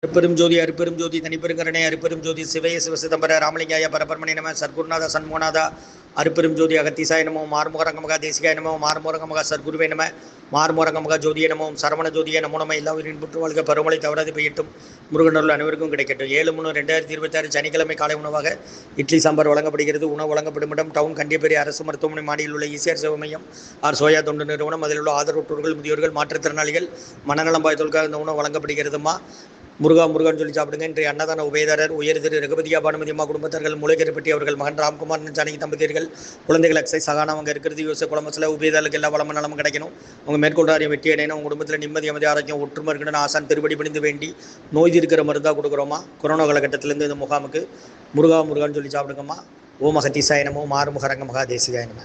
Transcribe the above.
அருப்பெரும் ஜோதி அருப்பெரும் ஜோதி தனிப்பெருங்கரணை அருப்பெரும் ஜோதி சிவய சிவசிதம்பர ராமலிங்காய பரபரமணி நம சர்க்குருநாத சண்முகநாதா அருப்பெரும் ஜோதி அகத்தீசாய நமோ மார்மோரங்கமகா தேசிகாய நமோ மார்மோரங்கமகா சர்க்குருவே நம மார்மோரங்கமகா ஜோதிய நமோ சரவண ஜோதிய நமோ நம்ம எல்லா உயிரின் புற்று வாழ்க பருமலை தவறாது பெய்யட்டும் முருகனருள் அனைவருக்கும் கிடைக்கட்டும் 7/3/2026 சனிக்கிழமை காலை உணவாக இட்லி சாம்பார் வழங்கப்படுகிறது. உணவு வழங்கப்படும் இடம் டவுன் கண்டியப்பேரி அரசு மருத்துவமனை மாடியில் உள்ள ஈசிஆர் சேவை மையம் சோயா தொண்டு நிறுவனம். அதில் உள்ள ஆதரவற்றோர்கள் முதியோர்கள் மாற்றுத்திறனாளிகள் மனநலம் பாய்த்தோருக்காக இந்த உணவு வழங்கப்படுகிறதுமா. முருகான்னு சொல்லி சாப்பிடுங்க. இன்றைய அன்னதான உபயதாரர் உயர் திரு ரகுபதியா பானுமதி அம்மா குடும்பத்தார்கள் முளைக்கருப்பட்டி அவர்கள் மகன் ராம்குமார் ஜானகி தம்பதியர்கள் குழந்தைகள் அக்ஸை சகானா அவங்க இருக்கிறது யோசை குழம்புல உபயதாரர்களுக்கு எல்லா வளமும் நலமும் கிடைக்கணும். அவங்க மேற்கொண்டாரியம் வெற்றி அடையணும். உங்கள் குடும்பத்தில் நிம்மதி அமைதி ஆரோக்கியம் ஒற்றுமை இருக்கணும்னு ஆசான் திருப்படி பணிந்து வேண்டி நோய் இருக்கிற மருந்தாக கொடுக்குறோமா. கொரோனா காலகட்டத்திலேருந்து இந்த முகாமுக்கு முருகான்னு சொல்லி சாப்பிடுங்கம்மா. ஓம் அகத்தீசாய நமோ மாறுமுகரங்க மகா தேசிகாய நம.